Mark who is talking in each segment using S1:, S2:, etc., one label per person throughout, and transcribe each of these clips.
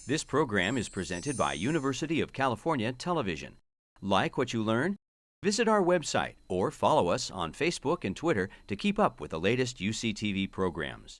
S1: This program is presented by University of California Television. Like what you learn? Visit our website or follow us on Facebook and Twitter to keep up with the latest UCTV programs.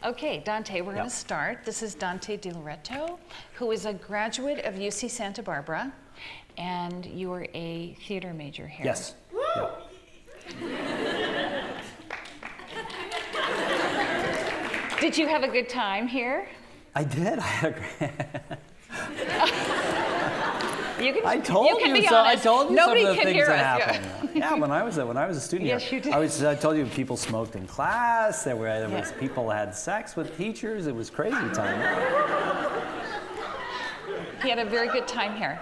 S2: Okay, Dante, we're going to start. This is Dante Di Loreto, who is a graduate of UC Santa Barbara, and you are a theater major here.
S3: Yes. Yeah.
S2: Did you have a good time here?
S3: I did. I had a great...
S2: I told you
S3: I told you
S2: Nobody
S3: some of the
S2: can
S3: things
S2: hear
S3: that
S2: us.
S3: happened. Yeah, when I was a student
S2: Yes,
S3: here,
S2: you did.
S3: I told you people smoked in class. There was people had sex with teachers. It was crazy time.
S2: He had a very good time here.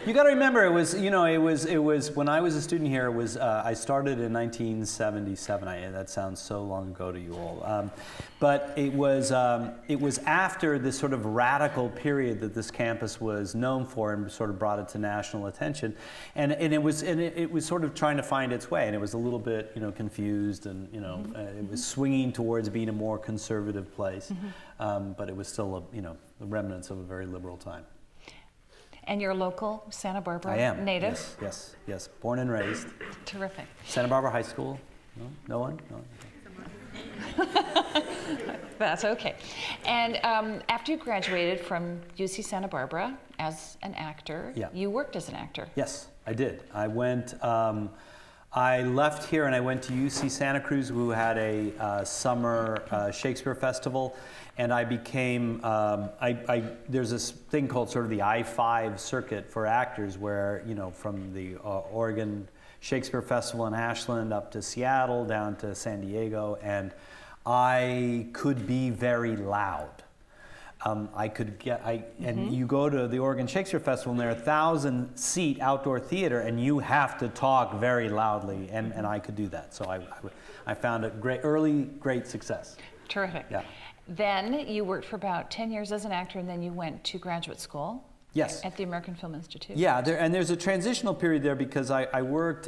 S3: You got to remember, it was when I was a student here. It was I started in 1977. That sounds so long ago to you all, but it was after this sort of radical period that this campus was known for, and sort of brought it to national attention, and it was sort of trying to find its way, and it was a little bit confused, and it was swinging towards being a more conservative place, but it was still the remnants of a very liberal time.
S2: And you're a local Santa Barbara
S3: I am.
S2: native?
S3: Yes. Born and raised.
S2: Terrific.
S3: Santa Barbara High School? No one? No.
S2: That's okay. And after you graduated from UC Santa Barbara as an actor, you worked as an actor.
S3: Yes, I did. I went. I left here and I went to UC Santa Cruz, who had a summer Shakespeare festival, and I became. There's this thing called sort of the I-5 circuit for actors, where from the Oregon Shakespeare Festival in Ashland up to Seattle, down to San Diego, and I could be very loud. And you go to the Oregon Shakespeare Festival, and they're a 1,000-seat outdoor theater, and you have to talk very loudly, and I could do that. So I found it great success.
S2: Terrific.
S3: Yeah.
S2: Then you worked for about 10 years as an actor, and then you went to graduate school.
S3: Yes.
S2: At the American Film Institute.
S3: Yeah, there's a transitional period there, because I worked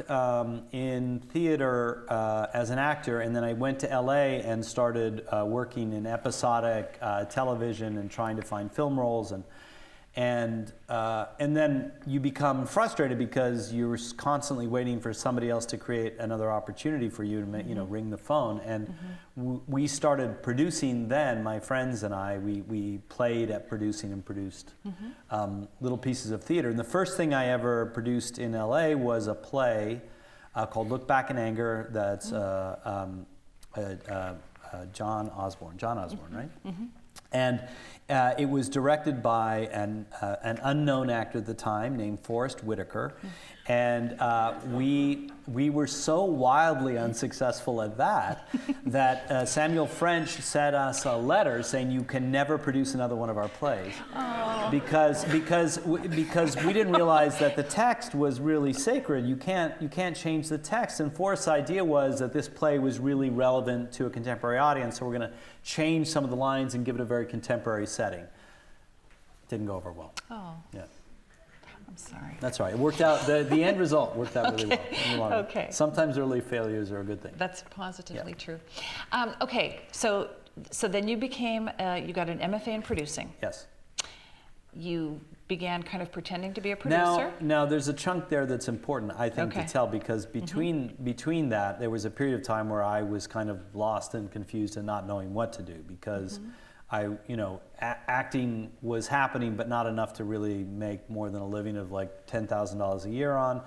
S3: in theater as an actor, and then I went to LA and started working in episodic television and trying to find film roles, and then you become frustrated because you're constantly waiting for somebody else to create another opportunity for you to ring the phone, and we started producing then. My friends and I, we played at producing and produced little pieces of theater. And the first thing I ever produced in LA was a play called Look Back in Anger. That's John Osborne, right? And it was directed by an unknown actor at the time named Forrest Whitaker, and we were so wildly unsuccessful at that Samuel French sent us a letter saying, you can never produce another one of our plays, because we didn't realize that the text was really sacred. You can't change the text, and Forrest's idea was that this play was really relevant to a contemporary audience, so we're going to change some of the lines and give it a very contemporary setting. Didn't go over well.
S2: Oh.
S3: Yeah.
S2: I'm sorry.
S3: That's right. It worked out. The end result worked out really well.
S2: Okay.
S3: Sometimes early failures are a good thing.
S2: That's positively true. Okay. So then you became. You got an MFA in producing.
S3: Yes.
S2: You began kind of pretending to be a producer.
S3: Now there's a chunk there that's important, I think, to tell, because between that, there was a period of time where I was kind of lost and confused and not knowing what to do, because acting was happening, but not enough to really make more than a living of like $10,000 a year on.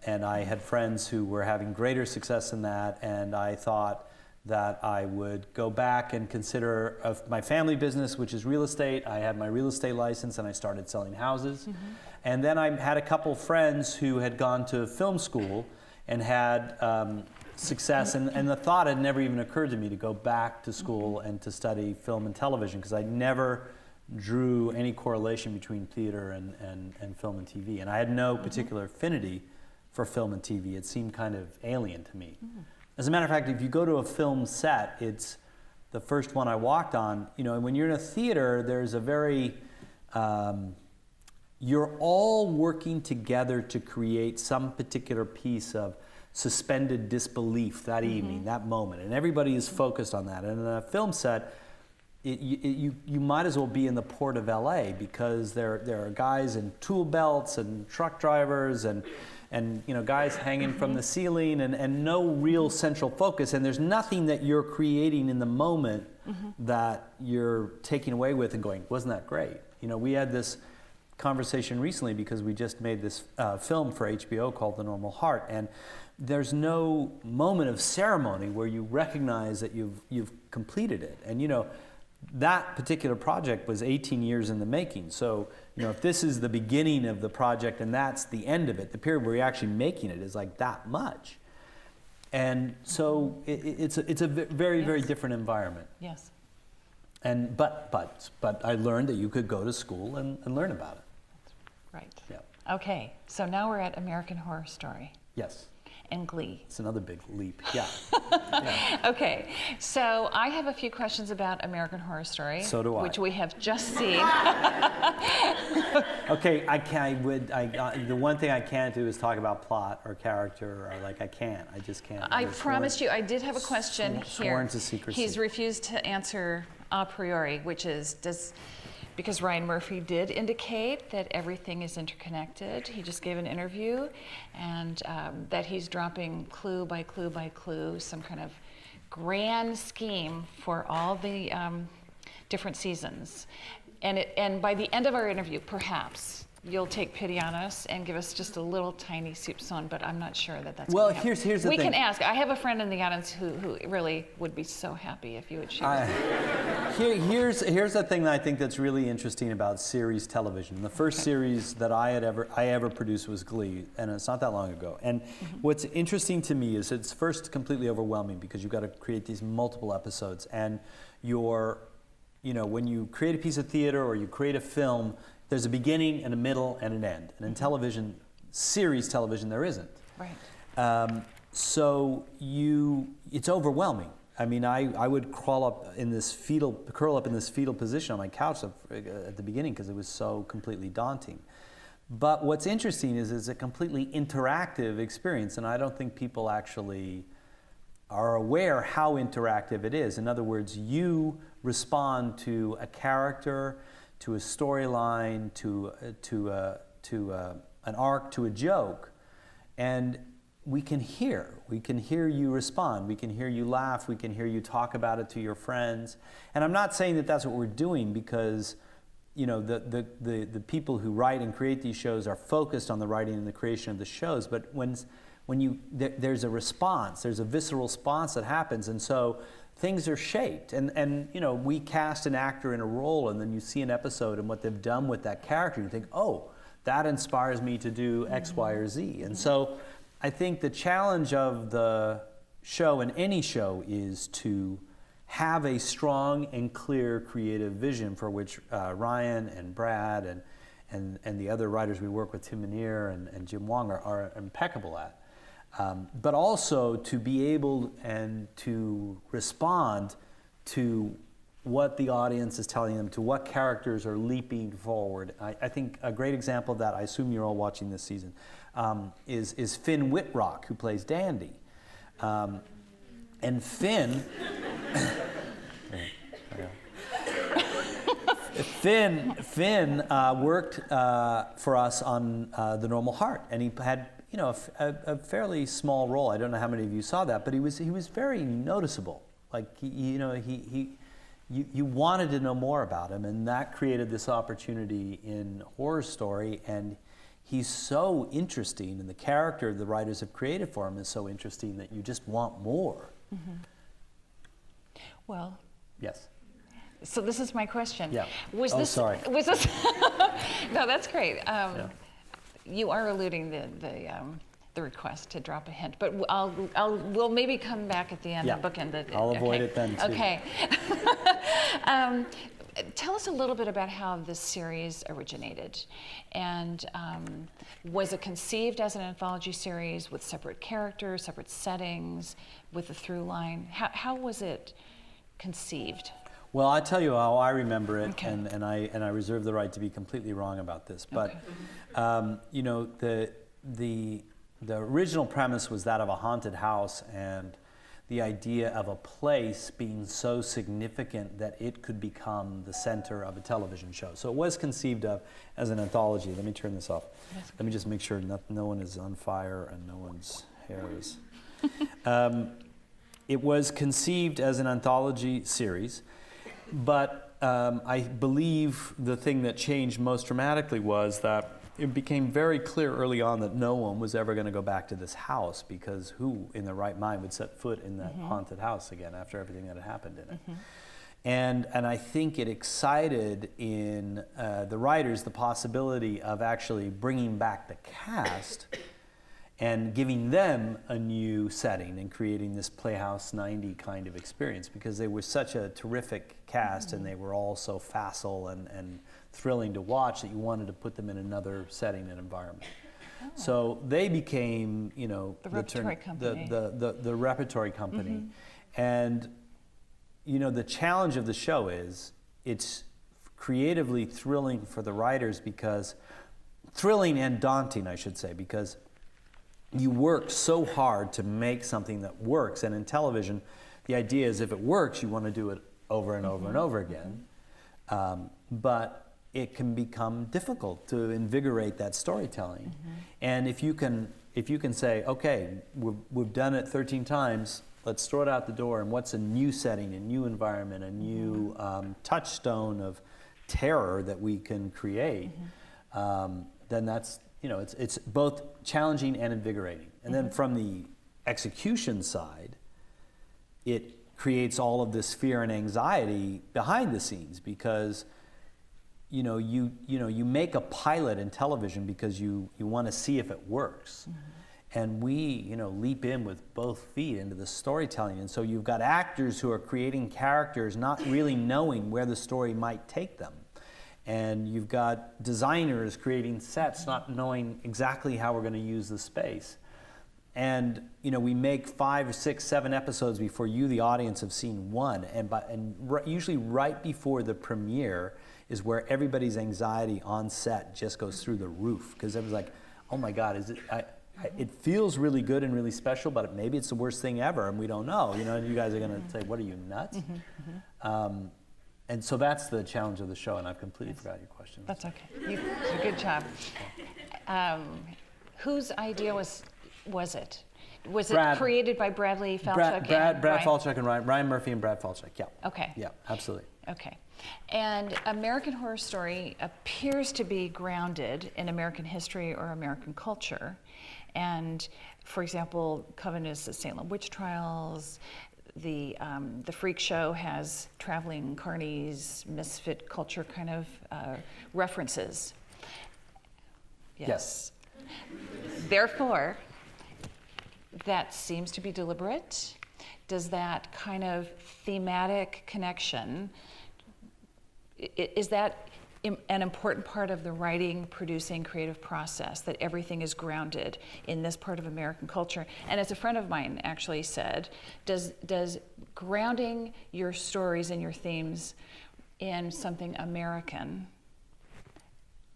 S3: And I had friends who were having greater success than that, and I thought that I would go back and consider my family business, which is real estate. I had my real estate license, and I started selling houses. And then I had a couple friends who had gone to film school and had success, and the thought had never even occurred to me to go back to school and to study film and television, because I never drew any correlation between theater and film and TV. And I had no particular affinity for film and TV. It seemed kind of alien to me. As a matter of fact, if you go to a film set, it's the first one I walked on, you know, when you're in a theater, there's a very, you're all working together to create some particular piece of suspended disbelief that evening, that moment, and everybody is focused on that. And in a film set, you might as well be in the port of LA, because there are guys in tool belts and truck drivers and you know, guys hanging from the ceiling, and no real central focus, and there's nothing that you're creating in the moment that you're taking away with and going, wasn't that great? You know, we had this conversation recently because we just made this film for HBO called The Normal Heart, and there's no moment of ceremony where you recognize that you've completed it. And you know, that particular project was 18 years in the making. So, you know, if this is the beginning of the project and that's the end of it, the period where you're actually making it is like that much. And so it's a very, very different environment.
S2: Yes.
S3: And but I learned that you could go to school and learn about it.
S2: Right.
S3: Yeah.
S2: Okay, so now we're at American Horror Story
S3: Yes.
S2: and Glee.
S3: It's another big leap. Yeah.
S2: Okay, so I have a few questions about American Horror Story.
S3: So do I.
S2: Which we have just seen.
S3: Okay, the one thing I can't do is talk about plot or character, or like I just can't.
S2: I promised you, I did have a question here.
S3: Sworn to secrecy.
S2: He's refused to answer a priori, which is, because Ryan Murphy did indicate that everything is interconnected. He just gave an interview, and that he's dropping clue by clue by clue, some kind of grand scheme for all the different seasons. And by the end of our interview, perhaps, you'll take pity on us and give us just a little tiny soupçon, but I'm not sure that that's
S3: Well,
S2: gonna happen.
S3: here's the thing.
S2: We can ask. I have a friend in the audience who really would be so happy if you would share.
S3: Here's the thing that I think that's really interesting about series television. The first series that I ever produced was Glee, and it's not that long ago. And what's interesting to me is it's first completely overwhelming, because you've got to create these multiple episodes, and you know, when you create a piece of theater or you create a film, there's a beginning and a middle and an end. And in television, series television, there isn't.
S2: Right.
S3: So it's overwhelming. I mean, I would curl up in this fetal position on my couch at the beginning, because it was so completely daunting. But what's interesting is it's a completely interactive experience, and I don't think people actually are aware how interactive it is. In other words, you respond to a character, to a storyline, to an arc, to a joke, and we can hear you respond, we can hear you laugh, we can hear you talk about it to your friends. And I'm not saying that that's what we're doing, because you know, the people who write and create these shows are focused on the writing and the creation of the shows, but when there's a response, there's a visceral response that happens, and so things are shaped. And you know, we cast an actor in a role, and then you see an episode and what they've done with that character, and you think, oh, that inspires me to do X, Y, or Z. And so I think the challenge of the show, and any show, is to have a strong and clear creative vision, for which Ryan and Brad and the other writers we work with, Tim Minear and Jim Wong, are impeccable at. But also to be able and to respond to what the audience is telling them, to what characters are leaping forward. I think a great example of that, I assume you're all watching this season, is Finn Whitrock, who plays Dandy. And Finn, Finn worked for us on The Normal Heart, and he had, you know, a fairly small role. I don't know how many of you saw that, but he was very noticeable. Like you wanted to know more about him, and that created this opportunity in Horror Story. And he's so interesting, and the character the writers have created for him is so interesting that you just want more.
S2: Well.
S3: Yes.
S2: So this is my question.
S3: Yeah.
S2: Sorry. Was this? No, that's great.
S3: Yeah.
S2: You are eluding the request to drop a hint, but we'll maybe come back at the end and bookend it.
S3: I'll avoid it then too.
S2: Okay. Tell us a little bit about how this series originated, and was it conceived as an anthology series with separate characters, separate settings, with a through line? How was it conceived?
S3: Well, I tell you how I remember it,
S2: Okay.
S3: and I reserve the right to be completely wrong about this. But you know, the original premise was that of a haunted house, and the idea of a place being so significant that it could become the center of a television show. So it was conceived of as an anthology. Let me turn this off. Let me just make sure no one is on fire and no one's hair is. It was conceived as an anthology series, but I believe the thing that changed most dramatically was that it became very clear early on that no one was ever going to go back to this house, because who in their right mind would set foot in that haunted house again after everything that had happened in it? And I think it excited in the writers the possibility of actually bringing back the cast and giving them a new setting and creating this Playhouse 90 kind of experience, because they were such a terrific cast and they were all so facile and thrilling to watch that you wanted to put them in another setting and environment. So they became, you know,
S2: The repertory company.
S3: the repertory company. And, you know, the challenge of the show is it's creatively thrilling for the writers, because, thrilling and daunting, I should say, because you work so hard to make something that works. And in television, the idea is if it works, you want to do it over and over and over again. But it can become difficult to invigorate that storytelling. And if you can say, okay, we've done it 13 times, let's throw it out the door, and what's a new setting, a new environment, a new touchstone of terror that we can create, then that's, you know, it's both challenging and invigorating. And then from the execution side, it creates all of this fear and anxiety behind the scenes, because you make a pilot in television because you want to see if it works. And we, leap in with both feet into the storytelling. And so you've got actors who are creating characters not really knowing where the story might take them. And you've got designers creating sets not knowing exactly how we're going to use the space. And we make 5, 6, 7 episodes before you, the audience, have seen one. Usually right before the premiere is where everybody's anxiety on set just goes through the roof, because everyone's like, oh my God, it feels really good and really special, but maybe it's the worst thing ever, and we don't know. And you guys are going to say, what are you, nuts? And so that's the challenge of the show, and I've completely forgot your question.
S2: That's okay. You did a good job. Whose idea was it? Was it created by Bradley Falchuk?
S3: Brad Falchuk and Ryan Murphy and Brad Falchuk, yeah.
S2: Okay.
S3: Yeah, absolutely.
S2: Okay. And American Horror Story appears to be grounded in American history or American culture. And, for example, Coven is the Salem witch trials. The Freak Show has traveling carnies, misfit culture kind of references. Yes. Therefore, that seems to be deliberate. Does that kind of thematic connection, is that an important part of the writing, producing, creative process, that everything is grounded in this part of American culture? And as a friend of mine actually said, does grounding your stories and your themes in something American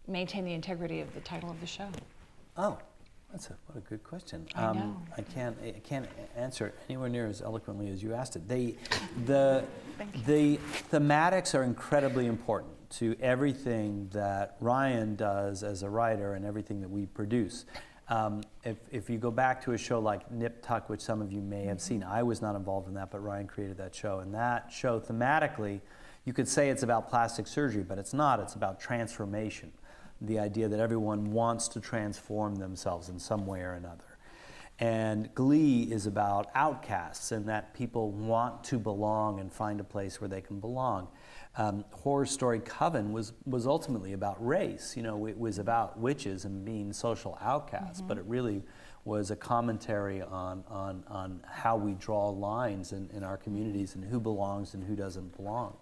S2: maintain the integrity of the title of the show?
S3: Oh, what a good question.
S2: I know.
S3: I can't answer it anywhere near as eloquently as you asked it. The thematics are incredibly important to everything that Ryan does as a writer and everything that we produce. If you go back to a show like Nip Tuck, which some of you may have seen, I was not involved in that, but Ryan created that show. And that show, thematically, you could say it's about plastic surgery, but it's not. It's about transformation. The idea that everyone wants to transform themselves in some way or another. And Glee is about outcasts, and that people want to belong and find a place where they can belong. Horror Story Coven was ultimately about race. You know, it was about witches and being social outcasts, but it really was a commentary on how we draw lines in our communities and who belongs and who doesn't belong.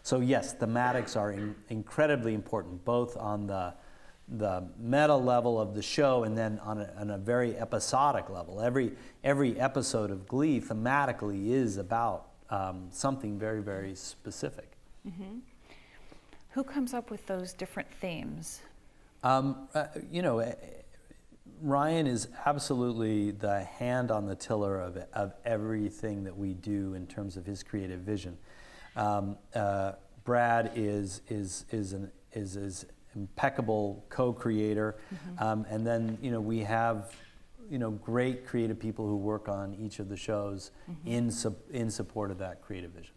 S3: So yes, thematics are incredibly important, both on the meta level of the show and then on a very episodic level. Every episode of Glee thematically is about something very, very specific.
S2: Who comes up with those different themes?
S3: You know, Ryan is absolutely the hand on the tiller of everything that we do in terms of his creative vision. Brad is impeccable co-creator, and then we have great creative people who work on each of the shows in support of that creative vision.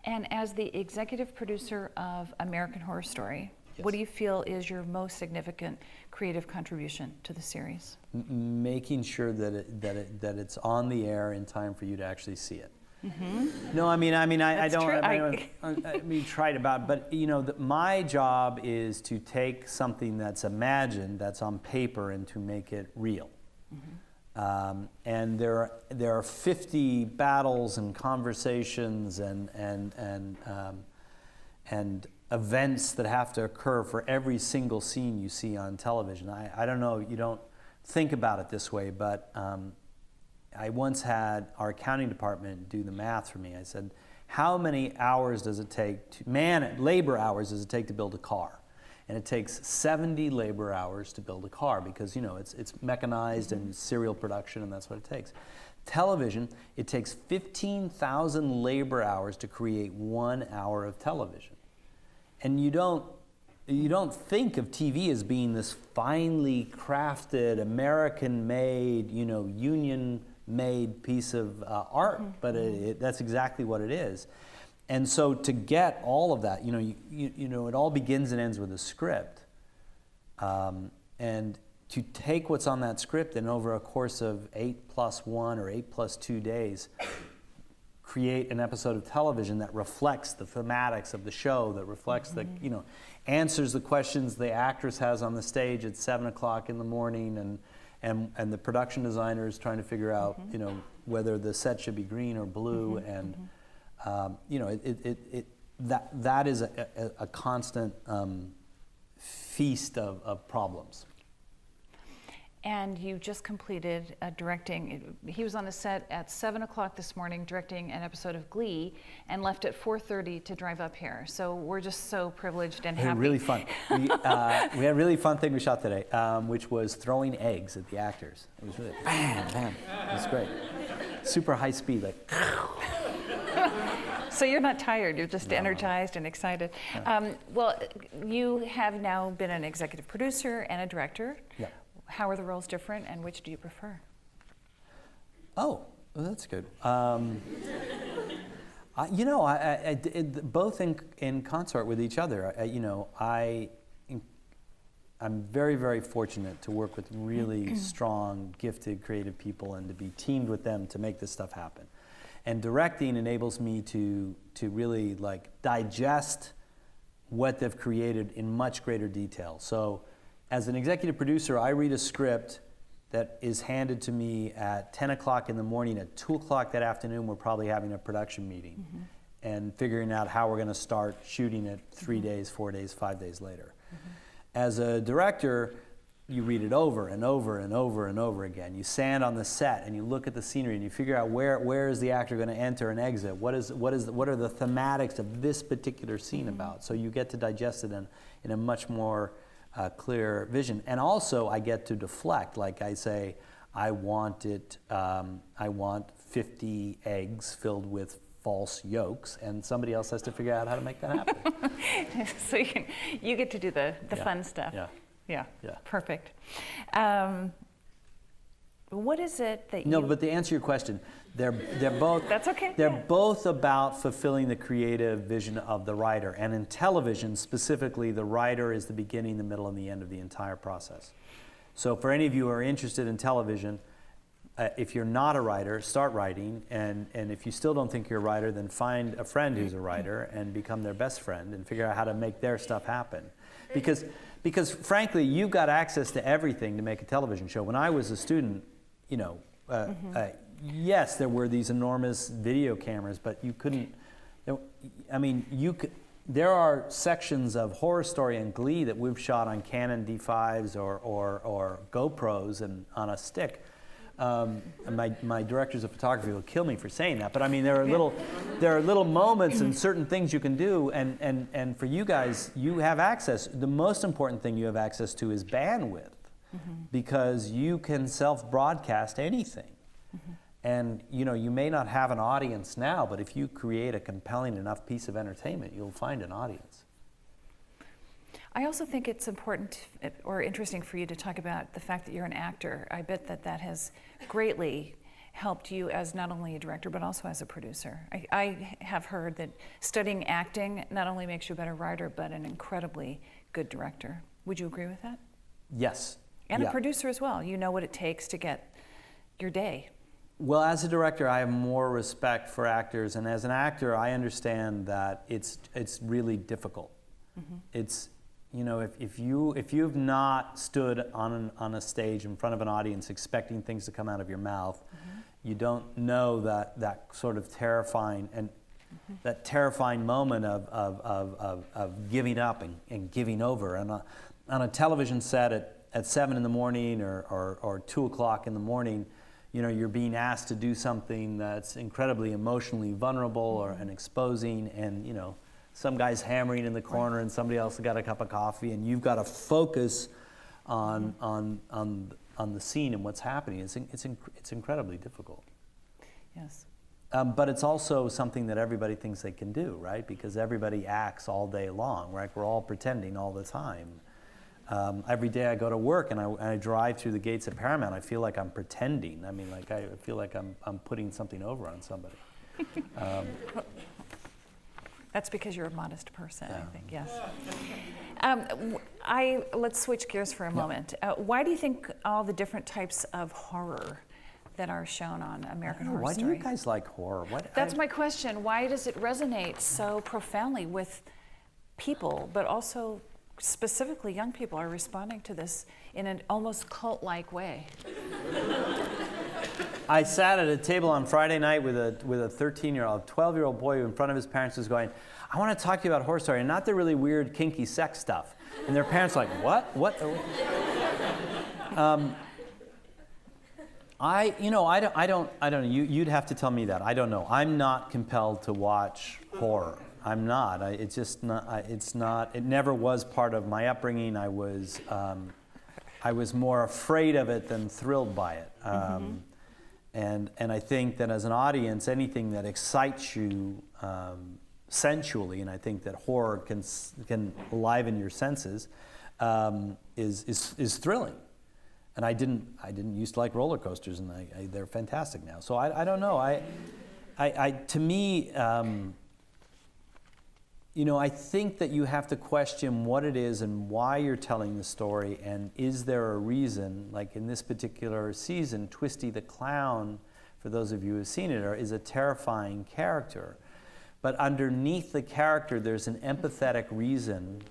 S2: And as the executive producer of American Horror Story, what do you feel is your most significant creative contribution to the series?
S3: Making sure that it's on the air in time for you to actually see it. No, I don't tried about, but my job is to take something that's imagined, that's on paper, and to make it real. And there are 50 battles and conversations and events that have to occur for every single scene you see on television. I don't know, you don't think about it this way, but I once had our accounting department do the math for me. I said, how many hours does it take labor hours does it take to build a car? And it takes 70 labor hours to build a car because it's mechanized and serial production, and that's what it takes. Television, it takes 15,000 labor hours to create 1 hour of television. And you don't think of TV as being this finely crafted, American-made, union-made piece of art, but that's exactly what it is. And so to get all of that, it all begins and ends with a script. And to take what's on that script and over a course of 8+1 or 8+2 days, create an episode of television that reflects the thematics of the show, that reflects answers the questions the actress has on the stage at 7 o'clock in the morning, and the production designer is trying to figure out, whether the set should be green or blue, and that is a constant feast of problems.
S2: And you just completed directing. He was on the set at 7 o'clock this morning directing an episode of Glee and left at 4:30 to drive up here. So we're just so privileged and happy.
S3: Really fun. We had a really fun thing we shot today, which was throwing eggs at the actors. It was really bam, bam. It was great. Super high speed, like.
S2: So you're not tired, you're just energized and excited.
S3: Yeah.
S2: Well, you have now been an executive producer and a director.
S3: Yeah.
S2: How are the roles different, and which do you prefer?
S3: Oh, well, that's good. Both in consort with each other. I'm very, very fortunate to work with really strong, gifted, creative people and to be teamed with them to make this stuff happen. And directing enables me to really digest what they've created in much greater detail. So as an executive producer, I read a script that is handed to me at 10 o'clock in the morning. At 2 o'clock that afternoon, we're probably having a production meeting and figuring out how we're going to start shooting it 3 days, 4 days, 5 days later. As a director, you read it over and over and over and over again. You stand on the set and you look at the scenery and you figure out where is the actor going to enter and exit. What are the thematics of this particular scene about? So you get to digest it in a much more clear vision. And also I get to deflect. Like I say, I want 50 eggs filled with false yolks, and somebody else has to figure out how to make that happen.
S2: So you get to do the fun stuff. Yeah. Perfect. What is it that
S3: No, but to answer your question, they're both.
S2: That's okay.
S3: They're both about fulfilling the creative vision of the writer, and in television specifically, the writer is the beginning, the middle, and the end of the entire process. So for any of you who are interested in television, if you're not a writer, start writing, and if you still don't think you're a writer, then find a friend who's a writer and become their best friend and figure out how to make their stuff happen. Because frankly, you've got access to everything to make a television show. When I was a student, you know, yes, there were these enormous video cameras, but you couldn't, I mean, there are sections of Horror Story and Glee that we've shot on Canon D5s or GoPros and on a stick. And my directors of photography will kill me for saying that, but I mean there are little moments and certain things you can do, and for you guys, you have access. The most important thing you have access to is bandwidth, because you can self-broadcast anything. And you know, you may not have an audience now, but if you create a compelling enough piece of entertainment, you'll find an audience.
S2: I also think it's important or interesting for you to talk about the fact that you're an actor. I bet that has greatly helped you as not only a director, but also as a producer. I have heard that studying acting not only makes you a better writer, but an incredibly good director. Would you agree with that?
S3: Yes.
S2: And a producer as well. You know what it takes to get your day.
S3: Well, as a director, I have more respect for actors, and as an actor, I understand that it's really difficult. It's, you know, if you've not stood on a stage in front of an audience expecting things to come out of your mouth, you don't know that sort of terrifying and that terrifying moment of giving up and giving over. And on a television set at 7 in the morning or 2 o'clock in the morning, you know, you're being asked to do something that's incredibly emotionally vulnerable and exposing, and you know, some guy's hammering in the corner and somebody else has got a cup of coffee, and you've got to focus on the scene and what's happening. It's incredibly difficult.
S2: Yes.
S3: But it's also something that everybody thinks they can do, right? Because everybody acts all day long, right? We're all pretending all the time. Every day I go to work and I drive through the gates of Paramount, I feel like I'm pretending. I mean, like I feel like I'm putting something over on somebody.
S2: That's because you're a modest person,
S3: Yeah.
S2: I think, yes. Let's switch gears for a moment. Why do you think all the different types of horror that are shown on American Horror
S3: Why
S2: Story?
S3: do you guys like horror?
S2: That's my question. Why does it resonate so profoundly with people, but also specifically young people are responding to this in an almost cult-like way?
S3: I sat at a table on Friday night with a 13-year-old, 12-year-old boy who in front of his parents was going, "I want to talk to you about Horror Story, and not the really weird, kinky sex stuff." And their parents were like, "What? What?" I don't. You'd have to tell me that. I don't know. I'm not compelled to watch horror. I'm not. It's just not. It's not. It never was part of my upbringing. I was more afraid of it than thrilled by it. And I think that as an audience, anything that excites you sensually, and I think that horror can liven your senses, is thrilling. And I didn't used to like roller coasters, and they're fantastic now. So I don't know. To me, you know, I think that you have to question what it is and why you're telling the story, and is there a reason, like in this particular season, Twisty the Clown, for those of you who've seen it, is a terrifying character. But underneath the character, there's an empathetic reason,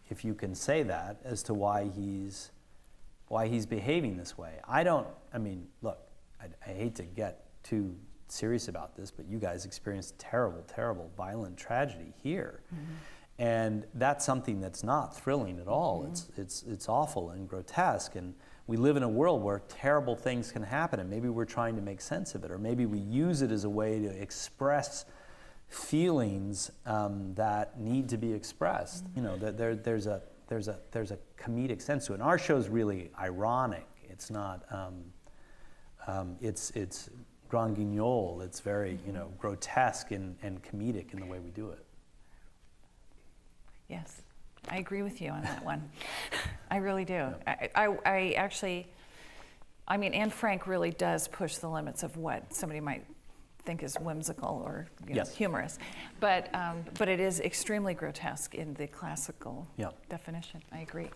S3: if you can say that, as to why he's behaving this way. I mean, look, I hate to get too serious about this, but you guys experienced terrible, terrible, violent tragedy here. And that's something that's not thrilling at all. It's awful and grotesque, and we live in a world where terrible things can happen, and maybe we're trying to make sense of it, or maybe we use it as a way to express feelings that need to be expressed. You know, there's a comedic sense to it. And our show's really ironic. It's not. It's grand guignol. It's very, you know, grotesque and comedic in the way we do it.
S2: Yes, I agree with you on that one. I really do. I actually, I mean, Anne Frank really does push the limits of what somebody might think is whimsical or humorous, but it is extremely grotesque in the classical definition. I agree.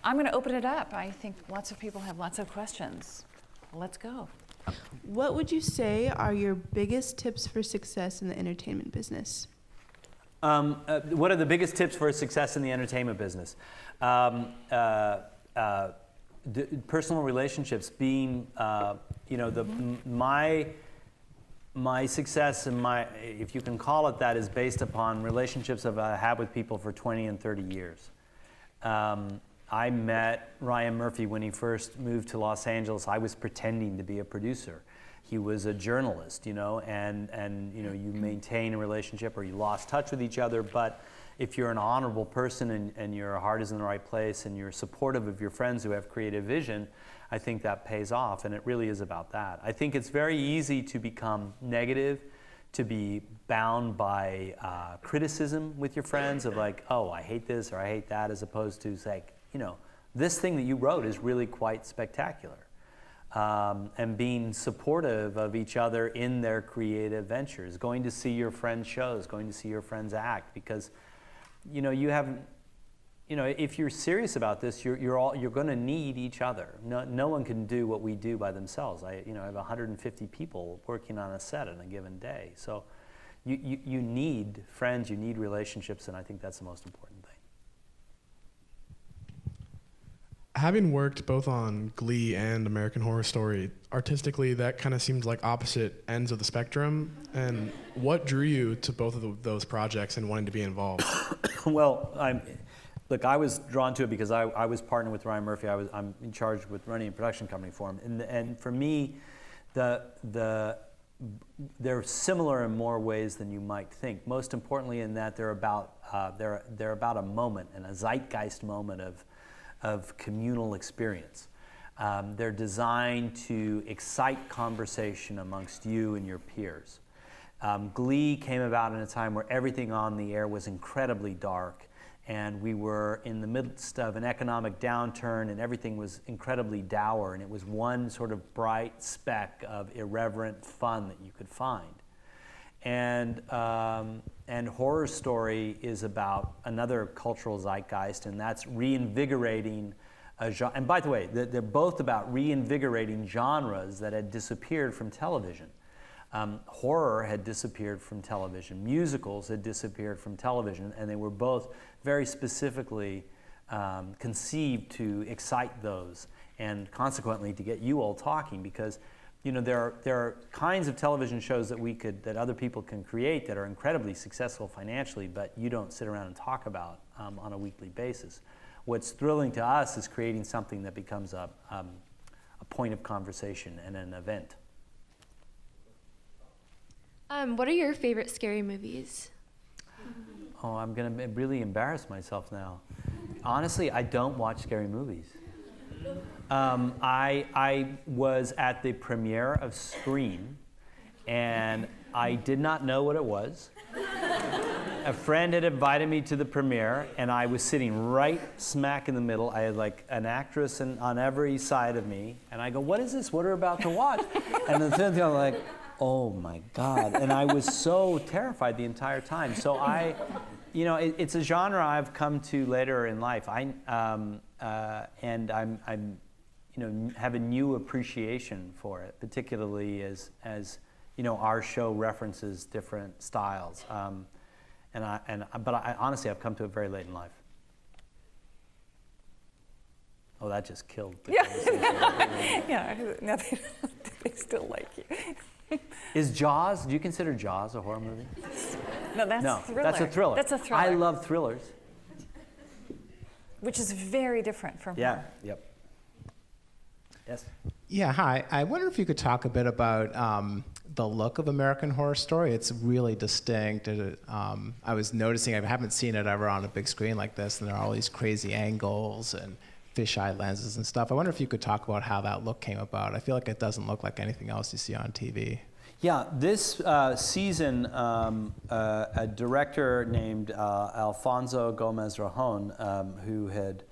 S2: I'm going to open it up. I think lots of people have lots of questions. Let's go.
S4: What would you say are your biggest tips for success in the entertainment business?
S3: What are the biggest tips for success in the entertainment business? Personal relationships being, my success and if you can call it that, is based upon relationships I've had with people for 20 and 30 years. I met Ryan Murphy when he first moved to Los Angeles. I was pretending to be a producer. He was a journalist, and you maintain a relationship or you lost touch with each other, but if you're an honorable person and your heart is in the right place and you're supportive of your friends who have creative vision, I think that pays off, and it really is about that. I think it's very easy to become negative, to be bound by criticism with your friends of like, oh, I hate this or I hate that, as opposed to say, this thing that you wrote is really quite spectacular. And being supportive of each other in their creative ventures, going to see your friends' shows, going to see your friends act, because you haven't, if you're serious about this, you're going to need each other. No one can do what we do by themselves. I have 150 people working on a set on a given day, so you need friends, you need relationships, and I think that's the most important thing.
S5: Having worked both on Glee and American Horror Story, artistically that kind of seems like opposite ends of the spectrum. And what drew you to both of those projects and wanting to be involved?
S3: Well, I was drawn to it because I was partnered with Ryan Murphy. I'm in charge with running a production company for him, and for me, they're similar in more ways than you might think. Most importantly, in that they're about a moment, and a zeitgeist moment of communal experience. They're designed to excite conversation amongst you and your peers. Glee came about in a time where everything on the air was incredibly dark, and we were in the midst of an economic downturn, and everything was incredibly dour, and it was one sort of bright speck of irreverent fun that you could find. And Horror Story is about another cultural zeitgeist, and that's reinvigorating a genre. And by the way, they're both about reinvigorating genres that had disappeared from television. Horror had disappeared from television. Musicals had disappeared from television, and they were both very specifically conceived to excite those, and consequently to get you all talking, because there are kinds of television shows that other people can create that are incredibly successful financially, but you don't sit around and talk about on a weekly basis. What's thrilling to us is creating something that becomes a point of conversation and an event.
S6: What are your favorite scary movies?
S3: Oh, I'm going to really embarrass myself now. Honestly, I don't watch scary movies. I was at the premiere of Scream, and I did not know what it was. A friend had invited me to the premiere, and I was sitting right smack in the middle. I had like an actress on every side of me, and I go, "What is this? What are we about to watch?" And the thing, I'm like, "Oh my God!" And I was so terrified the entire time. So it's a genre I've come to later in life. I'm have a new appreciation for it, particularly as our show references different styles. But honestly, I've come to it very late in life. Oh, that just killed the conversation.
S2: Yeah, nothing. They still like you.
S3: Do you consider Jaws a horror movie?
S2: No, that's
S3: No,
S2: thriller.
S3: that's a thriller.
S2: That's a thriller.
S3: I love thrillers.
S2: Which is very different from
S3: Yeah,
S2: horror.
S3: yep. Yes?
S7: Yeah, hi. I wonder if you could talk a bit about the look of American Horror Story. It's really distinct. I was noticing, I haven't seen it ever on a big screen like this, and there are all these crazy angles and fisheye lenses and stuff. I wonder if you could talk about how that look came about. I feel like it doesn't look like anything else you see on TV.
S3: Yeah, this season, a director named Alfonso Gomez-Rejon, who had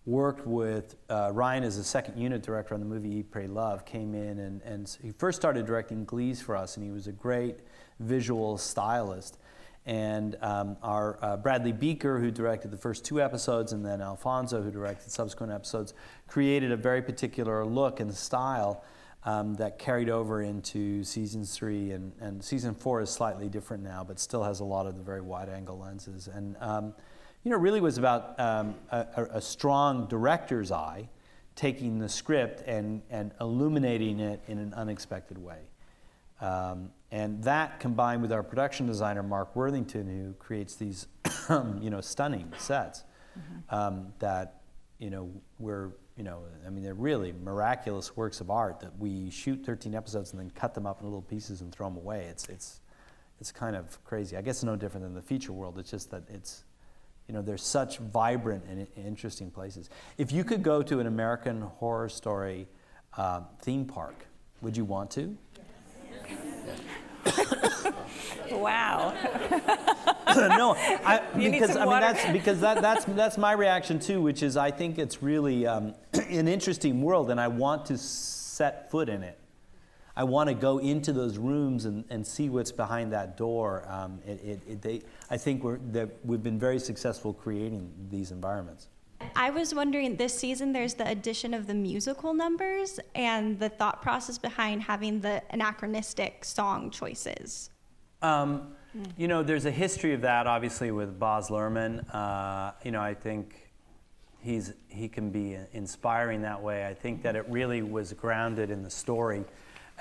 S3: worked with Ryan as a second unit director on the movie Eat, Pray, Love, came in and he first started directing Glees for us, and he was a great visual stylist. And our Bradley Beaker, who directed the first 2 episodes, and then Alfonso, who directed subsequent episodes, created a very particular look and style that carried over into seasons 3 and season 4 is slightly different now, but still has a lot of the very wide-angle lenses. And it really was about a strong director's eye taking the script and illuminating it in an unexpected way. And that, combined with our production designer, Mark Worthington, who creates these stunning sets, that they're really miraculous works of art that we shoot 13 episodes and then cut them up in little pieces and throw them away. It's kind of crazy. I guess it's no different than the feature world. It's just that there's such vibrant and interesting places. If you could go to an American Horror Story theme park, would you want to?
S2: Wow.
S3: No,
S2: because
S3: that's my reaction too, which is I think it's really an interesting world, and I want to set foot in it. I want to go into those rooms and see what's behind that door. I think we've been very successful creating these environments.
S8: I was wondering, this season there's the addition of the musical numbers and the thought process behind having the anachronistic song choices.
S3: There's a history of that, obviously, with Baz Luhrmann. I think he can be inspiring that way. I think that it really was grounded in the story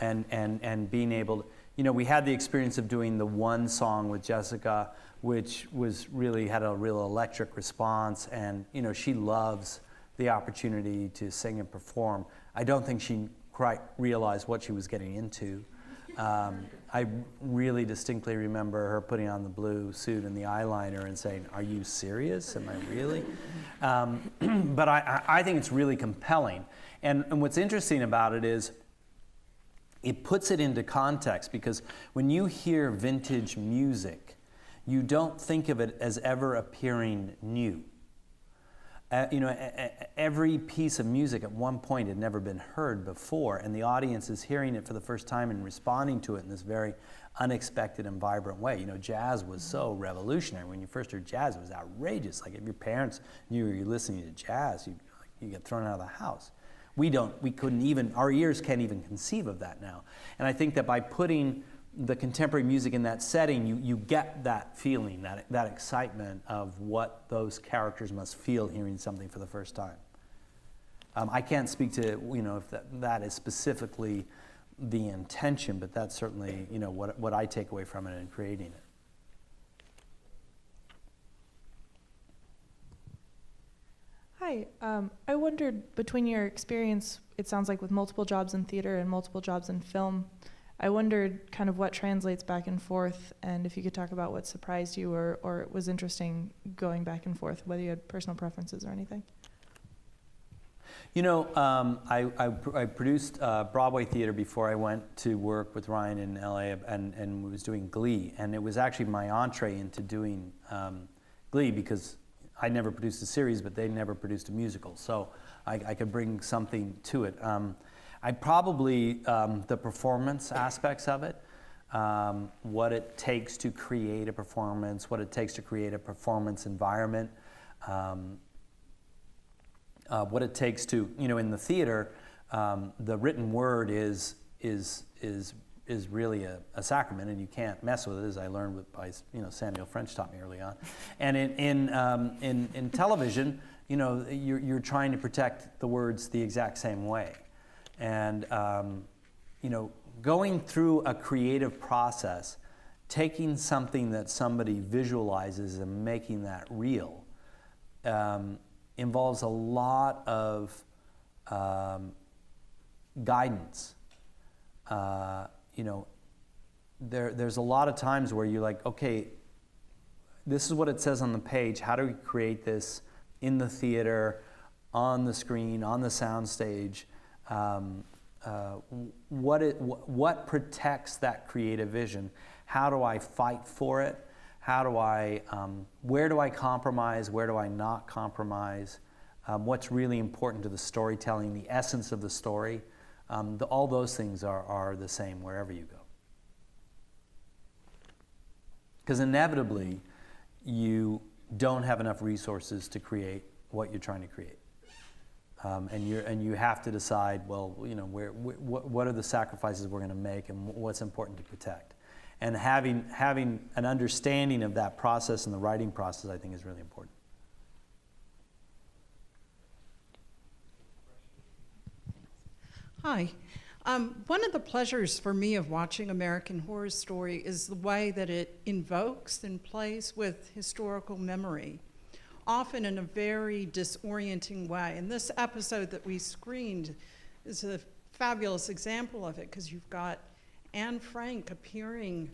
S3: and being able to, we had the experience of doing the one song with Jessica, which had a real electric response, and she loves the opportunity to sing and perform. I don't think she quite realized what she was getting into. I really distinctly remember her putting on the blue suit and the eyeliner and saying, "Are you serious? Am I really?" But I think it's really compelling. And what's interesting about it is it puts it into context, because when you hear vintage music, you don't think of it as ever appearing new. Every piece of music at one point had never been heard before, and the audience is hearing it for the first time and responding to it in this very unexpected and vibrant way. Jazz was so revolutionary. When you first heard jazz, it was outrageous. Like, if your parents knew you were listening to jazz, you get thrown out of the house. Our ears can't even conceive of that now. And I think that by putting the contemporary music in that setting, you get that feeling, that excitement of what those characters must feel hearing something for the first time. I can't speak to if that is specifically the intention, but that's certainly what I take away from it in creating it.
S9: Hi, I wondered, between your experience, it sounds like with multiple jobs in theater and multiple jobs in film, I wondered kind of what translates back and forth, and if you could talk about what surprised you or was interesting going back and forth, whether you had personal preferences or anything.
S3: I produced Broadway theater before I went to work with Ryan in LA and was doing Glee, and it was actually my entree into doing Glee, because I never produced a series, but they never produced a musical, so I could bring something to it. I probably, the performance aspects of it, what it takes to create a performance, what it takes to create a performance environment, what it takes to, in the theater, the written word is really a sacrament, and you can't mess with it, as I learned by Samuel French taught me early on. And in television, you're trying to protect the words the exact same way. And going through a creative process, taking something that somebody visualizes and making that real, involves a lot of guidance. There's a lot of times where you're like, okay, this is what it says on the page. How do we create this in the theater, on the screen, on the sound stage? What protects that creative vision? How do I fight for it? Where do I compromise? Where do I not compromise? What's really important to the storytelling, the essence of the story? All those things are the same wherever you go. Because inevitably, you don't have enough resources to create what you're trying to create. And you have to decide, well, you know, what are the sacrifices we're going to make and what's important to protect. And having an understanding of that process and the writing process, I think, is really important.
S10: Hi. One of the pleasures for me of watching American Horror Story is the way that it invokes and plays with historical memory, often in a very disorienting way. And this episode that we screened is a fabulous example of it, because you've got Anne Frank appearing,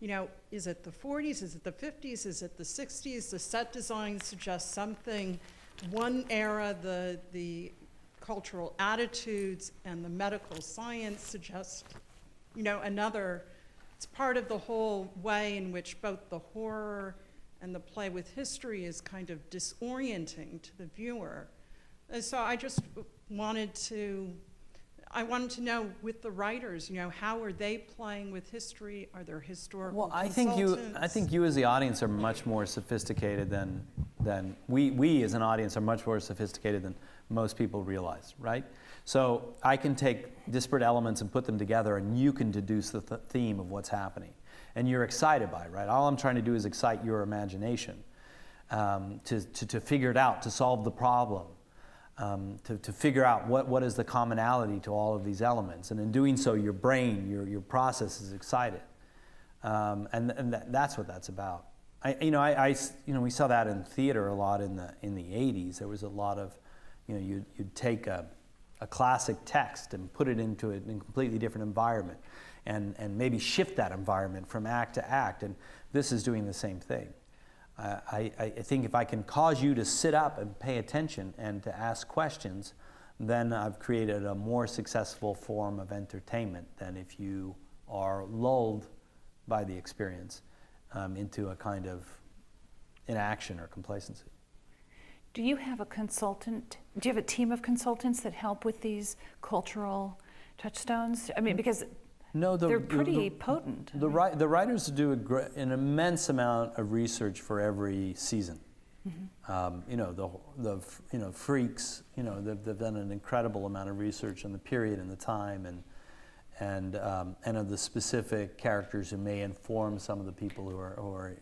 S10: you know, is it the 40s, is it the 50s, is it the 60s? The set design suggests something. One era, the cultural attitudes and the medical science suggest, you know, another. It's part of the whole way in which both the horror and the play with history is kind of disorienting to the viewer. And so I just wanted to know, with the writers, you know, how are they playing with history? Are there historical consultants?
S3: I think you as the audience are much more sophisticated than we as an audience are much more sophisticated than most people realize, right? So I can take disparate elements and put them together, and you can deduce the theme of what's happening. And you're excited by it, right? All I'm trying to do is excite your imagination to figure it out, to solve the problem, to figure out what is the commonality to all of these elements. And in doing so, your brain, your process is excited. And that's what that's about. We saw that in theater a lot in the 80s. There was a lot of, you know, you'd take a classic text and put it into a completely different environment, and maybe shift that environment from act to act. And this is doing the same thing. I think if I can cause you to sit up and pay attention and to ask questions, then I've created a more successful form of entertainment than if you are lulled by the experience into a kind of inaction or complacency.
S2: Do you have a consultant? Do you have a team of consultants that help with these cultural touchstones? I mean, because they're pretty potent.
S3: The writers do an immense amount of research for every season. Mm-hmm. Freaks. They've done an incredible amount of research on the period and the time, and of the specific characters who may inform some of the people who are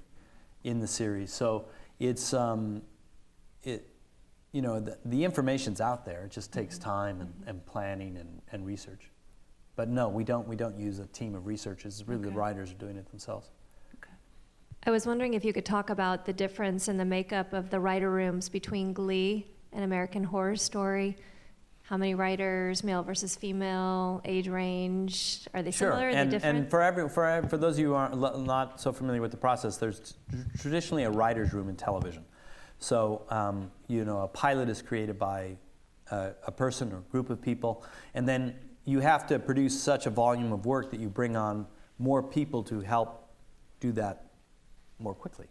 S3: in the series. So it's the information's out there. It just takes time and planning and research. But no, we don't use a team of researchers. It's really the writers are doing it themselves.
S6: Okay. I was wondering if you could talk about the difference in the makeup of the writer rooms between Glee and American Horror Story. How many writers, male versus female, age range? Are they similar? Are they different?
S3: And for those of you who are not so familiar with the process, there's traditionally a writer's room in television. So, a pilot is created by a person or group of people, and then you have to produce such a volume of work that you bring on more people to help do that more quickly.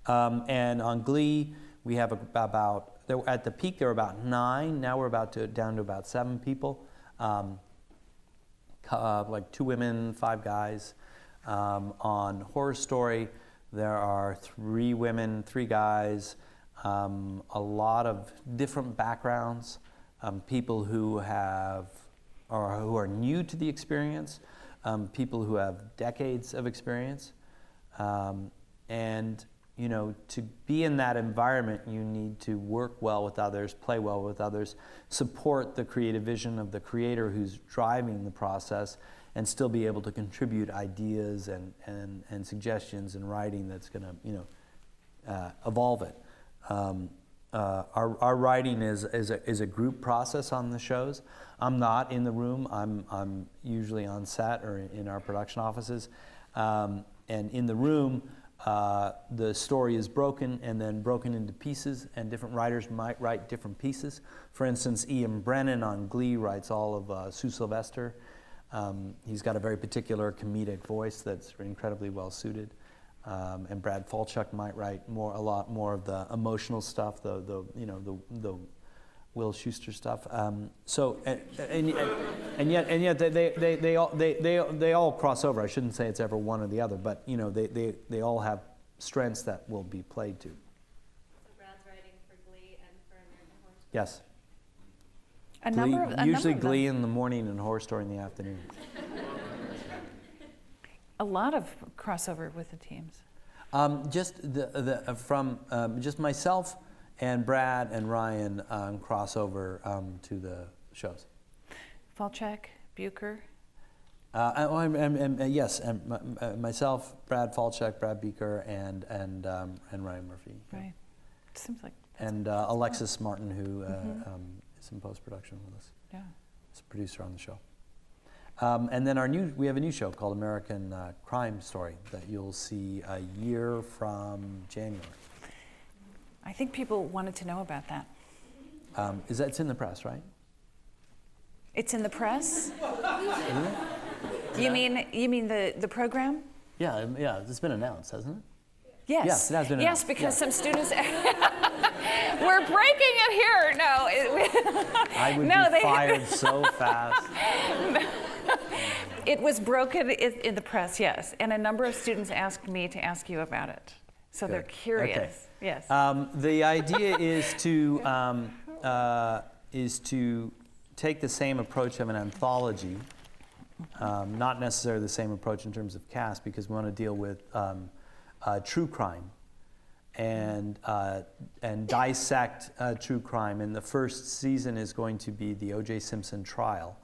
S3: And on Glee, we have at the peak there were about 9. Now we're down to about 7 people, like 2 women, 5 guys. On Horror Story, there are 3 women, 3 guys, a lot of different backgrounds, people who are new to the experience, people who have decades of experience, and to be in that environment, you need to work well with others, play well with others, support the creative vision of the creator who's driving the process, and still be able to contribute ideas and suggestions and writing that's going to evolve it. Our writing is a group process on the shows. I'm not in the room. I'm usually on set or in our production offices, and in the room, the story is broken and then broken into pieces, and different writers might write different pieces. For instance, Ian Brennan on Glee writes all of Sue Sylvester. He's got a very particular comedic voice that's incredibly well suited. And Brad Falchuk might write a lot more of the emotional stuff, the Will Schuester stuff. And yet they all cross over. I shouldn't say it's ever one or the other, but they all have strengths that will be played to.
S6: So Brad's writing for Glee and for American Horror Story?
S3: Yes. Usually Glee in the morning and Horror Story in the afternoon.
S2: A lot of crossover with the teams.
S3: Just myself and Brad and Ryan crossover to the shows.
S2: Falchuk, Bucher.
S3: Yes, myself, Brad Falchuk, Brad Beaker, and Ryan Murphy.
S2: Right. Seems like.
S3: And Alexis Martin, who is in post-production with us.
S2: Yeah.
S3: He's a producer on the show. And then we have a new show called American Crime Story that you'll see a year from January.
S2: I think people wanted to know about that.
S3: It's in the press, right?
S2: It's in the press? You mean the program?
S3: Yeah, it's been announced, hasn't it?
S2: Yes.
S3: Yes, it has been announced.
S2: Yes, because some students. We're breaking it here. No.
S3: I would be fired so fast.
S2: It was broken in the press, yes, and a number of students asked me to ask you about it. So
S3: Good.
S2: They're curious.
S3: Okay.
S2: Yes.
S3: The idea is to take the same approach of an anthology, not necessarily the same approach in terms of cast, because we want to deal with true crime and dissect true crime. And the first season is going to be the Oj Simpson Trial.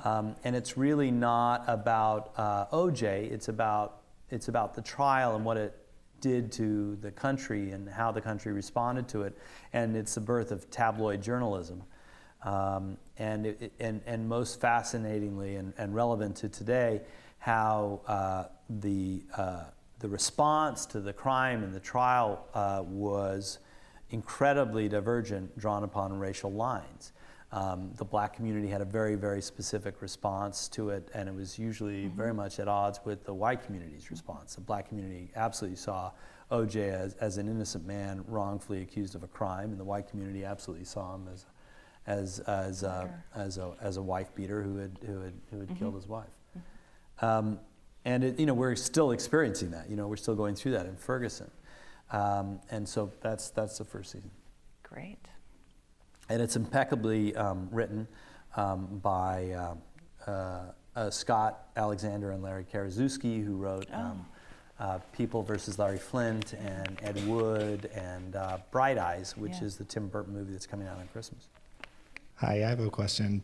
S3: And it's really not about OJ, it's about the trial and what it did to the country and how the country responded to it, and it's the birth of tabloid journalism. And most fascinatingly and relevant to today, how the response to the crime and the trial was incredibly divergent, drawn upon racial lines. The black community had a very, very specific response to it, and it was usually very much at odds with the white community's response. The black community absolutely saw OJ as an innocent man wrongfully accused of a crime, and the white community absolutely saw him as a wife beater who had killed his wife. And we're still experiencing that. We're still going through that in Ferguson, and so that's the first season.
S2: Great.
S3: And it's impeccably written by Scott Alexander and Larry Karaszewski, who wrote People versus Larry Flint and Ed Wood and Bright Eyes, which is the Tim Burton movie that's coming out on Christmas.
S11: Hi, I have a question.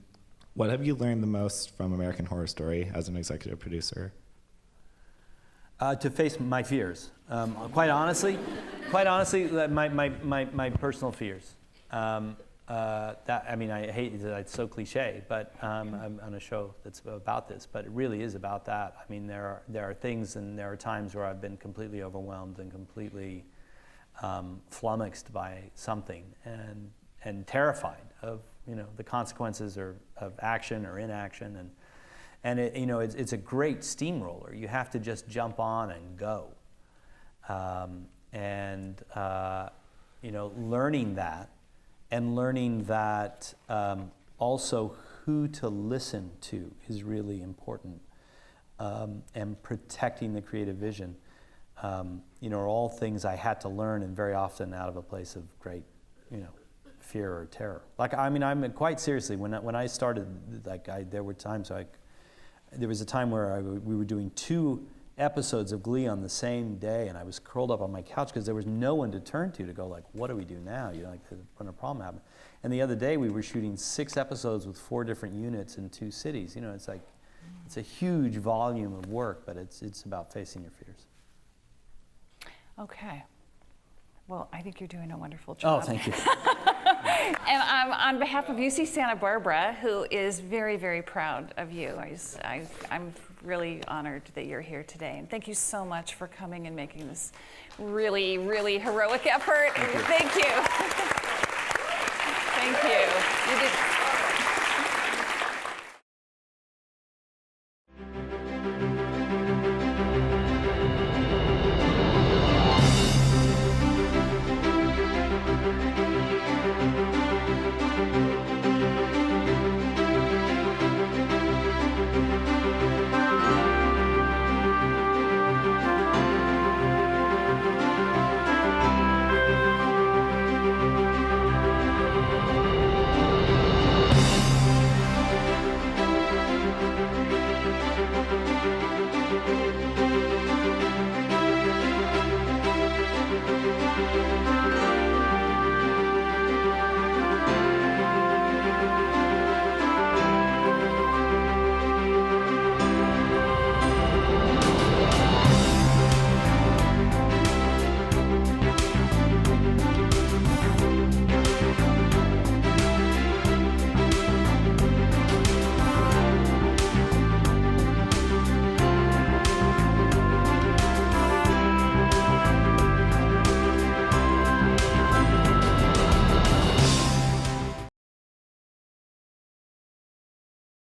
S11: What have you learned the most from American Horror Story as an executive producer?
S3: To face my fears. Quite honestly, my personal fears. I hate that it's so cliche, but I'm on a show that's about this, but it really is about that. I mean, there are things and there are times where I've been completely overwhelmed and completely flummoxed by something and terrified of the consequences of action or inaction, and it's a great steamroller. You have to just jump on and go, learning that. And learning that also who to listen to is really important, and protecting the creative vision, are all things I had to learn, and very often out of a place of great, fear or terror. I'm quite seriously, when I started, there were times there was a time where we were doing 2 episodes of Glee on the same day, and I was curled up on my couch because there was no one to turn to go like, what do we do now? When a problem happened. And the other day we were shooting 6 episodes with 4 different units in 2 cities. It's a huge volume of work, but it's about facing your fears.
S2: Okay. Well, I think you're doing a wonderful job.
S3: Oh, thank you.
S2: And on behalf of UC Santa Barbara, who is very, very proud of you, I'm really honored that you're here today. And thank you so much for coming and making this really, really heroic effort. Thank you.